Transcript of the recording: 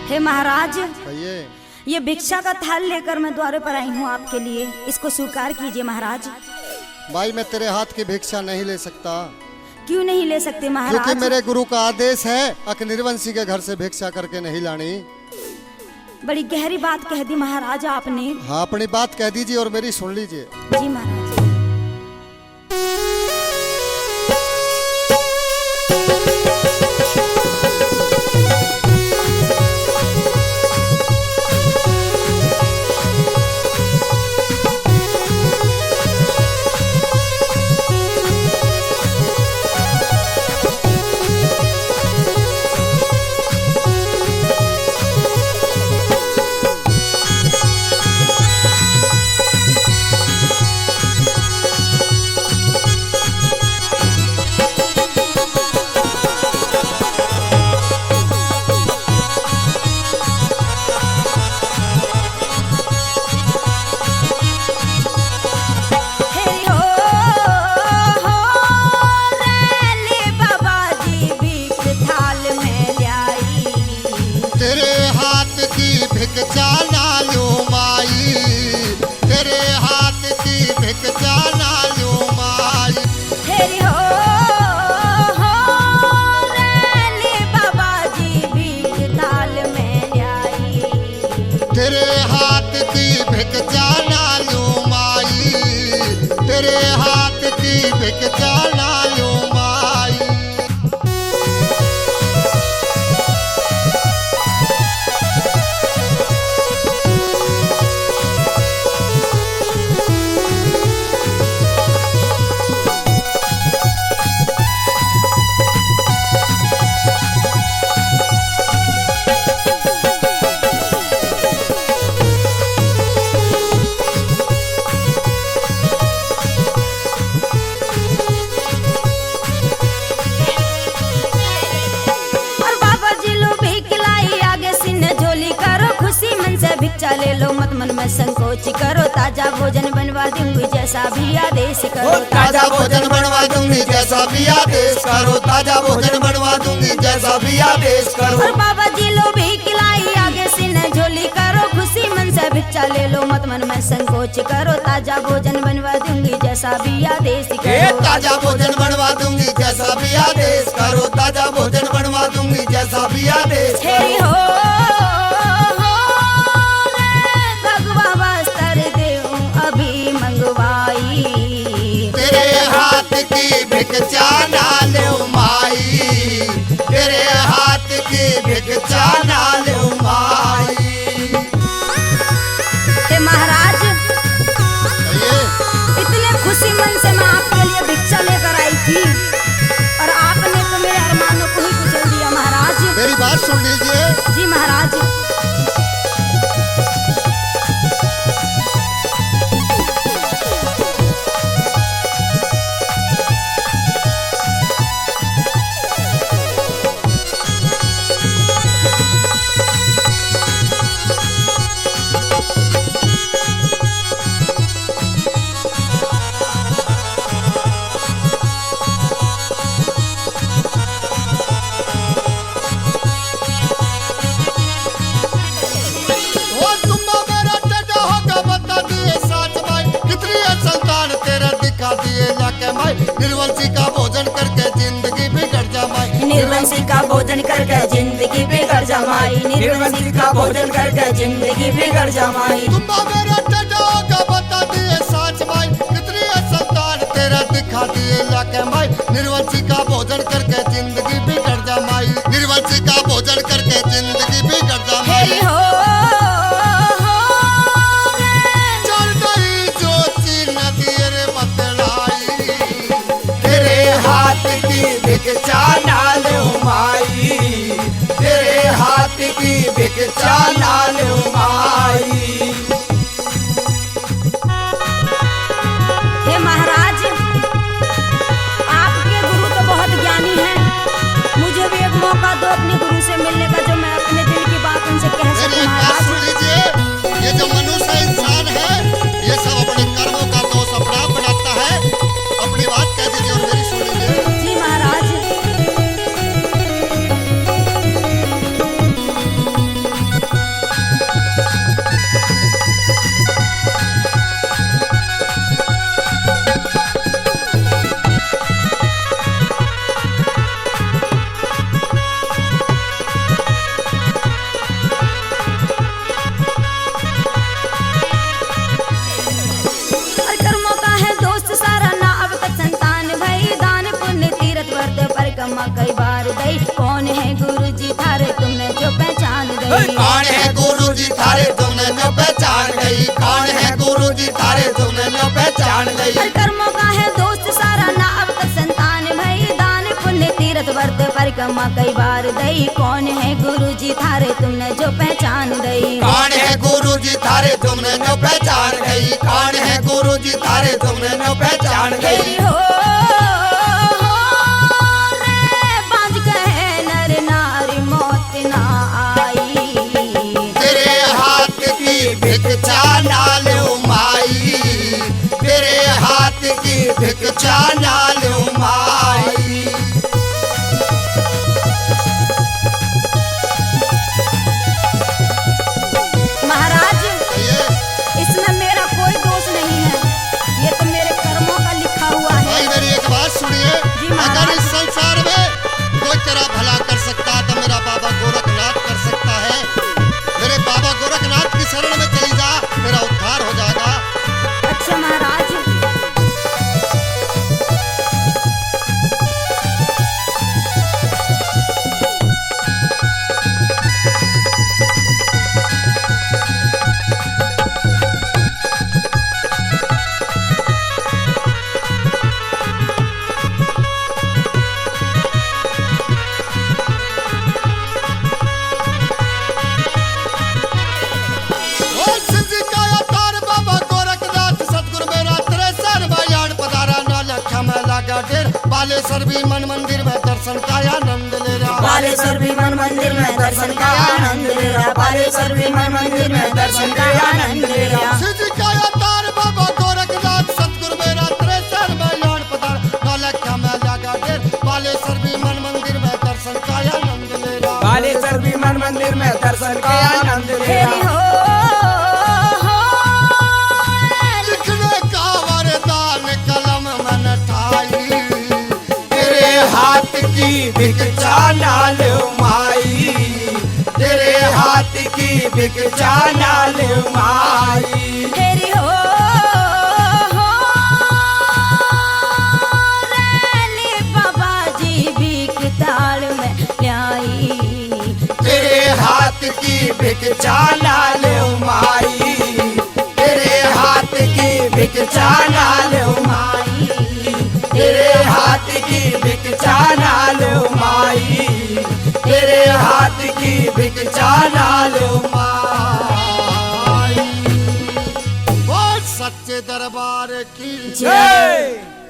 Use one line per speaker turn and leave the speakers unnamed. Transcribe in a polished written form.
हे महाराज,
कहिए।
ये भिक्षा का थाल लेकर मैं द्वारे पर आई हूँ आपके लिए, इसको स्वीकार कीजिए महाराज।
भाई मैं तेरे हाथ की भिक्षा नहीं ले सकता।
क्यों नहीं ले सकते महाराज?
क्योंकि मेरे गुरु का आदेश है निर्वंशी के घर से भिक्षा करके नहीं लानी।
बड़ी गहरी बात कह दी महाराज आपने।
हाँ, अपनी बात कह दीजिए और मेरी सुन लीजिए।
जी महाराज।
भिक्षा ना लो माई, तेरे हाथ की भिक्षा ना लो माई।
तेरी हो ले बाबा जी भीख थाल में लाई।
तेरे हाथ की भिक्षा ना लो माई, तेरे हाथ की भिक्षा ना लो माई।
भिक्षा ले लो मत मन में संकोच करो, ताजा भोजन बनवा दूंगी जैसा भी आदेश करो।
ताजा भोजन बनवा दूंगी जैसा भी आदेश करो, ताजा भोजन बनवा दूंगी जैसा भी आदेश करो।
और बाबा जी लो भी खिलाई आगे सीने झोली करो, खुशी मन से भिक्षा ले लो मत मन में संकोच करो, ताजा भोजन बनवा दूंगी जैसा भी आदेश करो।
ताजा भोजन बनवा दूंगी जैसा भी आदेश करो, ताजा भोजन बनवा दूंगी जैसा भी आदेश करो।
भिक्षा
ना लो माई, तेरे हाथ की भिक्षा ना लो माई।
हे महाराज, इतने खुशी मन से मैं आपके लिए भिक्षा लेकर आई थी और आपने तो मेरे अरमानों को ही कुचल दिया महाराज।
मेरी बात सुन लीजिए।
जी महाराज।
निर्वंशी का भोजन करके जिंदगी बिगड़ जामाई,
निर्वंशी का भोजन करके जिंदगी बिगड़ जामाई, निर्वंशी का भोजन करके जिंदगी बिगड़ जामाई।
तुम मेरा टटोगा बता दिए साच माई, कितनी संतान तेरा दिखा दिए लाके माई। निर्वंशी का भोजन करके जिंदगी बिगड़ जामाई, निर्वंशी का भोजन करके जिंदगी बिगड़ जामाई। चल गई जो चीन दिए रे मतलाई, तेरे हाथ की भिक्षा ना लो माई, तेरे हाथ की भिक्षा ना लो माई।
हे महाराज, आपके गुरु तो बहुत ज्ञानी हैं, मुझे भी एक मौका दो अपने गुरु से मिलने का, जो मैं अपने दिल की बात उनसे कह सकूं महाराज।
सुन लीजिए, ये जो मनुष्य इंसान है, ये सब अपने कर्मों का दोष अपना बनाता है। अपनी बात कह दीजिए और मेरी सुन लीजिए।
जी महाराज।
कौन है गुरु जी थारे तुमने न पहचान गई, कौन है गुरु जी थारे तुमने न पहचान गई।
हर कर्मों का है दोस्त सारा ना अब तक संतान भई, दान पुण्य तीर्थ व्रत परिक्रमा कई बार दई, कौन है गुरु जी थारे तुमने जो पहचान दई।
कौन है गुरु जी थारे तुमने न पहचान गई, कौन है गुरु जी थारे तुमने न पहचान गई।
तेरी हो रे बांझ कहे नर नारी मौत ना आई,
तेरे हाथ की भिक्षा ना लो माई, तेरे हाथ की भिक्षा ना लो माई।
महाराज इसमें मेरा कोई दोष नहीं है, ये तो मेरे कर्मों का लिखा हुआ है।
भाई मेरी एक बात सुनिए,
जी महाराज।
अगर इस संसार में कोई तेरा भला कर सकता है तो मेरा बाबा गोरखनाथ कर सकता है। मेरे बाबा गोरखनाथ की शरण में चली जा, तेरा उद्धार हो जाएगा।
अच्छा महाराज,
बोल शिव जी का अवतार बाबा गोरखनाथ सतगुरु मेरा तेरे सर बयान पधारा, न लखा में लगा डेर, बालेश्वर भी मन मंदिर में दर्शन का आनंद ले रहा।
बालेश्वर भी मन मंदिर में दर्शन का आनंद ले रहा, बालेश्वर भी मन मंदिर में दर्शन का आनंद ले रहा।
शिव जी का अवतार बाबा गोरखनाथ सतगुरु मेरा तेरे सर बयान पधारा, न लखा में लगा डेर, बालेश्वर भी मन मंदिर में दर्शन का आनंद ले रहा।
बालेश्वर भी मन मंदिर में दर्शन का आनंद ले
तेरी
रहा।
हो
लिखने का वरदान कलम मन ठाई,
तेरे हाथ की भिक्षा ना लो माई, तेरे हाथ की भिक्षा ना लो माई।
तेरी हो रे बाबा जी भी किताल में ल्याई,
तेरे हाथ की भिक्षा ना लो माई, तेरे हाथ की भिक्षा ना लो माई, तेरे हाथ की भिक्षा ना लो माई, तेरे हाथ की भिक्षा ना लो माई।
बोल सच्चे दरबार की
जय।